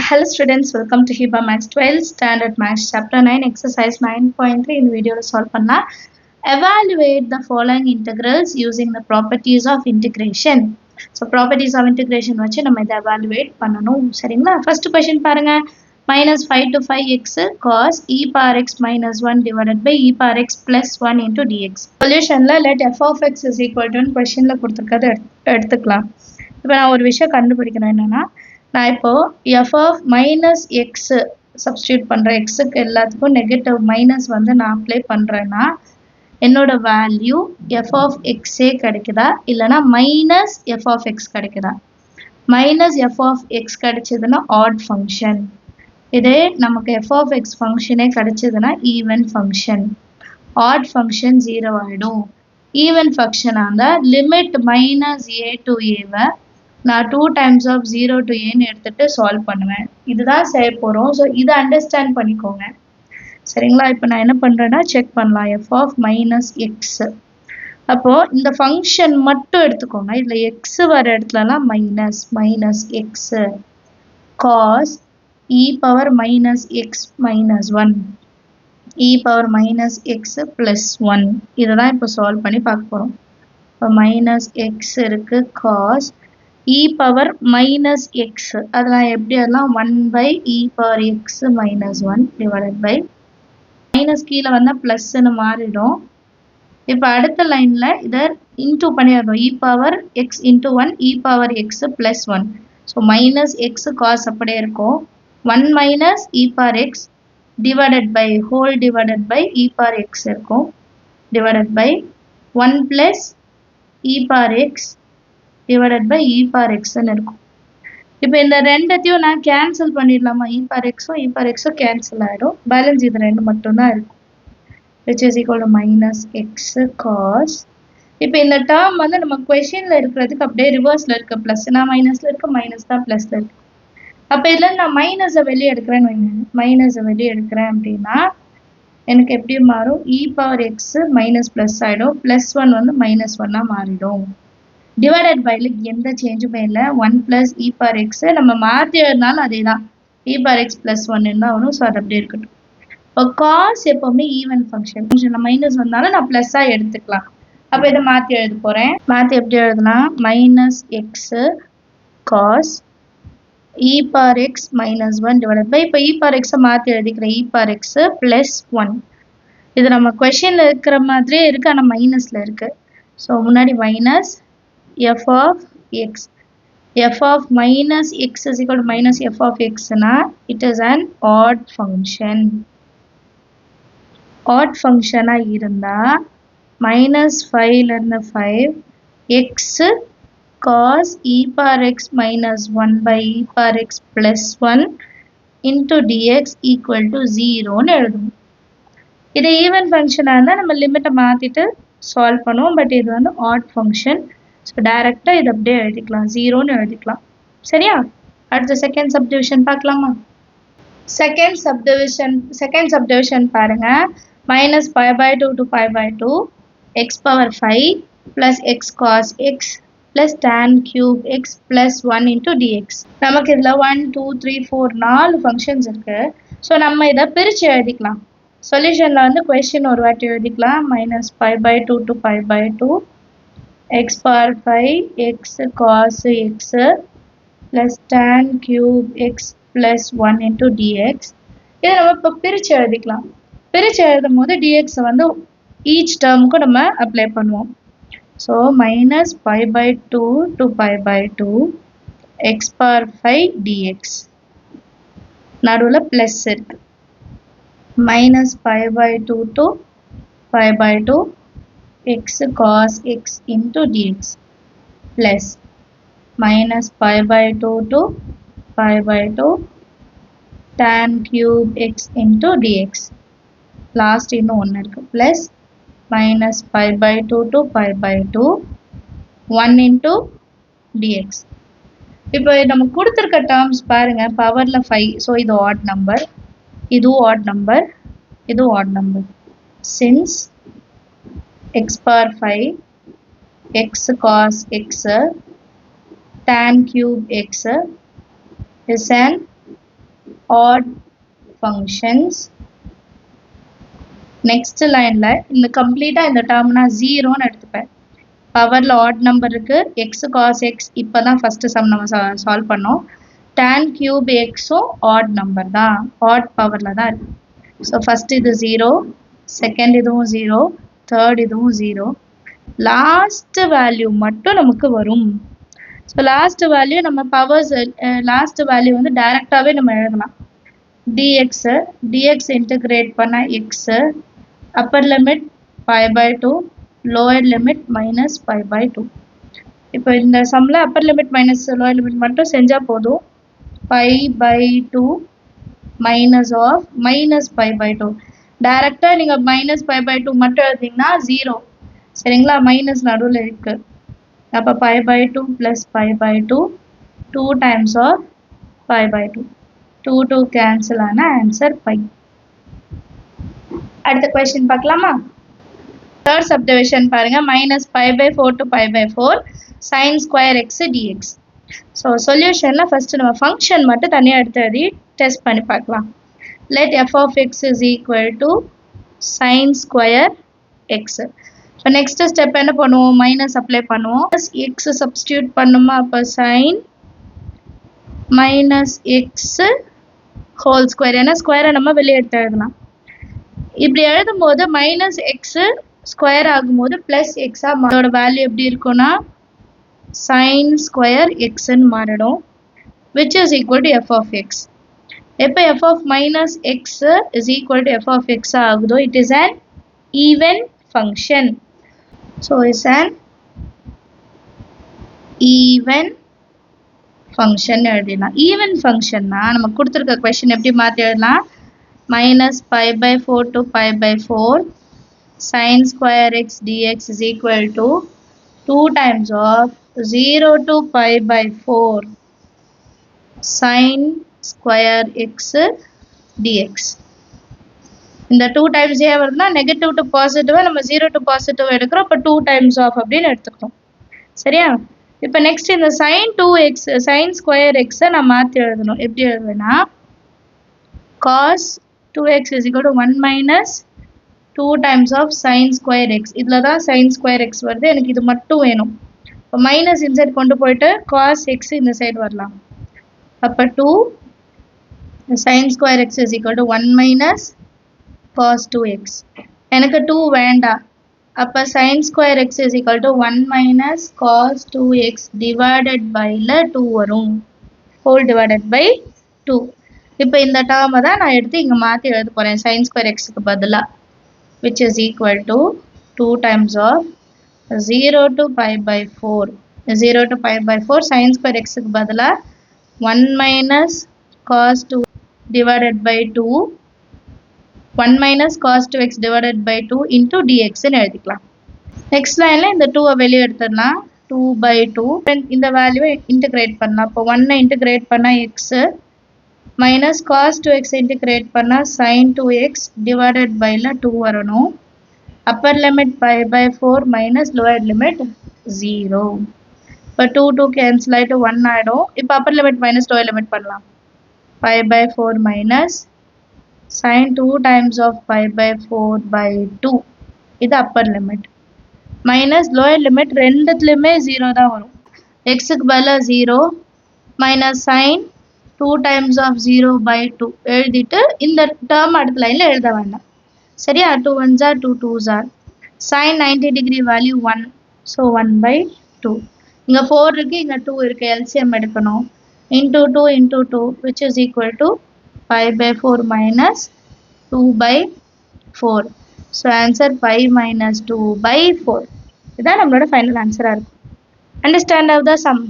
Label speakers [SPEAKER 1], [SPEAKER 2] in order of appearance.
[SPEAKER 1] Hello students, welcome to HIBA Max 12 Standard Max Chapter 9 Exercise 9.3 இந்த வீடியோல solve பண்ணலாம். Evaluate the following integrals using the properties of integration. So properties of integration வச்சு நம்ம இதை evaluate பண்ணணும். சரிங்களா? First question பாருங்க. Minus 5 to 5x cos e power x minus 1 divided by e power x plus 1 into dx. Solutionல let f of x is equal to questionல கொடுத்திருக்கிறது எடுத்துக்கலாம். இப்போ நான் ஒரு விஷயம் கண்டுபிடிக்கணும் என்னன்னா நான் இப்போ f of minus x substitute பண்ணுறேன். xக்கு எல்லாத்துக்கும் நெகட்டிவ் மைனஸ் வந்து நான் அப்ளை பண்ணுறேன்னா என்னோட வேல்யூ f of xே கிடைக்குதா இல்லைனா மைனஸ் f of x கிடைக்குதா? மைனஸ் f of x கிடைச்சதுன்னா ஆட் ஃபங்க்ஷன், இதே நமக்கு f of x ஃபங்க்ஷனே கிடைச்சதுன்னா ஈவன் ஃபங்க்ஷன். ஆட் ஃபங்க்ஷன் 0 ஆகிடும். ஈவன் ஃபங்க்ஷன் இருந்தால் லிமிட் மைனஸ் a to aவை நான் 2 times of 0 to a எடுத்துட்டு சால்வ் பண்ணுவேன். இதுதான் செய்ய போகிறோம். ஸோ இதை அண்டர்ஸ்டாண்ட் பண்ணிக்கோங்க. சரிங்களா? இப்போ நான் என்ன பண்ணுறேன்னா செக் பண்ணலாம். f of minus x. அப்போது இந்த ஃபங்க்ஷன் மட்டும் எடுத்துக்கோங்க. இதில் x வர இடத்துலலாம் minus minus X cos e power minus x minus 1 e power minus x plus 1 இதை தான் இப்போ சால்வ் பண்ணி பார்க்க போகிறோம். இப்போ மைனஸ் எக்ஸ் இருக்குது cos e power minus x அதெல்லாம் எப்படி அதெல்லாம் 1 by e power x minus 1 divided by minus கீழே வந்தால் ப்ளஸ்ன்னு மாறிடும். இப்போ அடுத்த லைனில் இதை இன்டூ பண்ணிடணும். e power X into 1 e power X plus 1. So minus X cos அப்படியே இருக்கும். 1 minus e power X divided by whole divided by e power X இருக்கும் divided by 1 plus e power X divided by e power x ன்னு இருக்கும். இப்போ இந்த ரெண்டத்தையும் நான் cancel பண்ணிடலாமா? e power x e power x cancel ஆகிடும். Balance இது ரெண்டு மட்டும்தான் இருக்கும். which is equal to minus x cos. இப்போ இந்த டேர்ம் வந்து நம்ம கொஷினில் இருக்கிறதுக்கு அப்படியே ரிவர்ஸில் இருக்க ப்ளஸ்னா மைனஸில் இருக்க மைனஸ் தான் ப்ளஸில் இருக்கு. அப்போ இதில் நான் மைனஸை வெளியே எடுக்கிறேன்னு வைங்க. மைனஸை வெளியே எடுக்கிறேன் அப்படின்னா எனக்கு எப்படி மாறும்? e power x minus plus ஆகிடும். ப்ளஸ் 1 வந்து மைனஸ் 1 மாறிடும். டிவைடட் பைல எந்த சேஞ்சுமே இல்லை. 1 ப்ளஸ் e பவர் எக்ஸ் நம்ம மாற்றி எழுதினாலும் அதே தான். e பவர் எக்ஸ் ப்ளஸ் 1 தான் வரும். ஸோ அது அப்படியே இருக்கட்டும். இப்போ காஸ் எப்போவுமே ஈவன் ஃபங்க்ஷன் மைனஸ் வந்தாலும் நான் ப்ளஸ்ஸாக எடுத்துக்கலாம். அப்போ இதை மாற்றி எழுத போகிறேன். மாற்றி எப்படி எழுதுனா minus x cos e power x minus 1 divided by இப்போ e பவர் எக்ஸை மாற்றி எழுதிக்கிறேன். e power x plus 1. இது நம்ம கொஷினில் இருக்கிற மாதிரியே இருக்குது, ஆனால் மைனஸில் இருக்குது. ஸோ முன்னாடி minus f of x. f of minus x is equal to minus f of x na it is an odd function. odd function இருந்தா minus 5 ல இருந்து 5 x cos e power x minus 1 by e power x plus 1 into dx equal to 0 ன்னு எழுதும். இது even ஃபங்க்ஷனாக இருந்தால் நம்ம லிமிட்டை மாற்றிட்டு சால்வ் பண்ணுவோம். பட் இது வந்து ஆட் ஃபங்க்ஷன். ஸோ டைரெக்டாக இது அப்படியே எழுதிக்கலாம், 0ன்னு எழுதிக்கலாம். சரியா? அடுத்த செகண்ட் சப்டிவிஷன் பார்க்கலாமா? செகண்ட் சப்டிவிஷன் பாருங்க. Minus 5/2 to 5/2 x power 5 plus x cos x plus tan cube x plus 1 into dx. நமக்கு இதில் 1 2 3 4 4 ஃபங்க்ஷன்ஸ் இருக்குது. ஸோ நம்ம இதை பிரித்து எழுதிக்கலாம். சொல்யூஷனில் வந்து கொஸ்டின் ஒரு வாட்டி எழுதிக்கலாம். Minus 5/2 to 5/2 x power 5 x cos x plus tan cube x plus 1 into dx. இதை நம்ம இப்போ பிரித்து எழுதிக்கலாம். பிரித்து எழுதும் போது dx வந்து ஈச் டேர்முக்கும் நம்ம அப்ளை பண்ணுவோம். So minus 5/2 to 5/2 x power 5 dx. நடுவில் ப்ளஸ் இருக்கு. Minus 5/2 to 5/2 x cos x into dx plus minus 5/2 to 5/2 tan cube x into dx. Last இன்னும் ஒன்று இருக்கு. plus minus 5/2 to 5/2 1 into dx. இப்போ நம்ம கொடுத்துருக்க டேர்ம்ஸ் பாருங்க. பவரில் 5. ஸோ இது ஆட் நம்பர், இதுவும் ஆட் நம்பர், இதுவும் add number. Since x power 5 x cos x tan cube x is an odd functions. Next line ல இந்த கம்ப்ளீட்டா இந்த டேர்ம்னா 0 ன்னு எடுத்துப்பேன். பவர்ல odd number இருக்கு, x cos x இப்பதான் first sum நம்ம சால்வ் பண்ணோம். tan cube x உம் odd number தான், odd பவர்ல தான் இருக்கு. So first இது 0, second இதுவும் 0, third இதுவும் 0. லாஸ்ட் வேல்யூ மட்டும் நமக்கு வரும். ஸோ லாஸ்ட் வேல்யூ நம்ம பவர்ஸ் லாஸ்ட் வேல்யூ வந்து டைரெக்டாகவே நம்ம எழுதலாம். dx இன்டகிரேட் பண்ண x, upper limit π/2, lower limit -π/2. இப்போ இந்த சம்மில் upper limit minus lower limit மட்டும் செஞ்சால் போதும். π/2 மைனஸ் ஆஃப் -π/2. டைரெக்டாக நீங்கள் -π/2 மட்டும் எழுதிங்கன்னா 0. சரிங்களா, மைனஸ் நடுவில் இருக்கு. அப்போ π/2 plus π/2, 2 times of π/2. 2 cancel ஆன ஆன்சர் π. அடுத்த கொஸ்டின் பார்க்கலாமா? தேர்ட் சப்டிவிஷன் பாருங்க, -π/4 to π/4 sin square x dx. So சொல்யூஷன்ல ஃபர்ஸ்ட் நம்ம ஃபங்க்ஷன் மட்டும் தனியாக எடுத்து எழுதி டெஸ்ட் பண்ணி பார்க்கலாம். let f of x is equal to sin square x. இப்போ நெக்ஸ்ட் ஸ்டெப் என்ன பண்ணுவோம், மைனஸ் அப்ளை பண்ணுவோம். எக்ஸ் சப்ஸ்டியூட் பண்ணுமா, அப்போ sine minus X whole square, ஏன்னா ஸ்கொயரை நம்ம வெளியே எடுத்து எழுதலாம். இப்படி எழுதும் போது மைனஸ் எக்ஸ் ஸ்கொயர் ஆகும்போது பிளஸ் எக்ஸா அதோட வேல்யூ எப்படி இருக்கும்னா சைன் ஸ்கொயர் எக்ஸ்ன்னு மாறிடும், which is equal to F of X. எப்போ F of minus X is equal to F of X ஆகுதோ it is an even function. So it's an even function எழுதலாம். even function நம்ம கொடுத்திருக்க question எப்படி மாத்தி எழுதலாம், -π/4 to π/4 sin square x dx is equal to 2 times of 0 to π/4 sin square x dx. இந்த 2 times ஏன் வருதுன்னா நெகட்டிவ் டு பாசிட்டிவ் நம்ம 0 டு பாசிட்டிவ் எடுக்கிறோம். இப்போ 2 டைம்ஸ் ஆஃப் அப்படின்னு எடுத்துக்கிறோம். சரியா, இப்போ நெக்ஸ்ட் இந்த சைன் 2x சைன் ஸ்கொயர் எக்ஸை நான் மாற்றி எழுதணும். எப்படி எழுதுவேன்னா cos 2x is equal to 1 minus 2 times of sin square x. இதில் தான் sin square x வருது, எனக்கு இது மட்டும் வேணும். இப்போ மைனஸ் இன்சைட் கொண்டு போயிட்டு cos x இந்த சைடு வரலாம். அப்போ 2 sin square x is equal to 1 minus cos 2x. எனக்கு 2 வேண்டாம். அப்போ sin square x is equal to 1 minus cos 2x divided by 2 வரும், whole divided by 2. இப்போ இந்த டேர்மை தான் நான் எடுத்து இங்கே மாற்றி எழுத போகிறேன் sin square xக்கு பதிலாக, which is equal to 2 times of 0 to π/4 0 to π/4 sin square xக்கு பதிலாக 1 minus cos 2 divided by 2 1 minus cos 2x divided by 2 into dx ன்னு எழுதிக்கலாம். நெக்ஸ்ட் லைனில் இந்த 2 வெளியே எடுத்துடலாம். 2/2 இந்த வேல்யூவை இன்டகிரேட் பண்ணலாம். இப்போ 1 இன்டகிரேட் பண்ணால் x minus cos 2x integrate பண்ணால் sin 2x divided by 2 வரணும். Upper limit π/4 minus lower limit 0. இப்போ 2 கேன்சல் ஆகிட்டு 1 ஆகிடும். இப்போ upper limit minus lower limit பண்ணலாம். π/4 மைனஸ் sin 2 times of π/4/2 இது upper limit minus lower limit ரெண்டுத்துலையுமே 0 தான் வரும். எக்ஸுக்கு பதிலாக 0 மைனஸ் sin 2 times of 0/2 எழுதிட்டு இந்த டேர்ம் அடுத்த லைனில் எழுத வேண்டாம். சரியா, 2 1s are 2 2s are sin 90 degree value 1, so 1/2. இங்கே 4 இருக்குது, இங்கே 2 இருக்குது, எல்சிஎம் எடுக்கணும். into 2 into 2 which is equal to π/4 minus 2/4. So answer π minus 2/4. இதுதான் நம்மளோட ஃபைனல் ஆன்சராக இருக்கும். Understand of the some.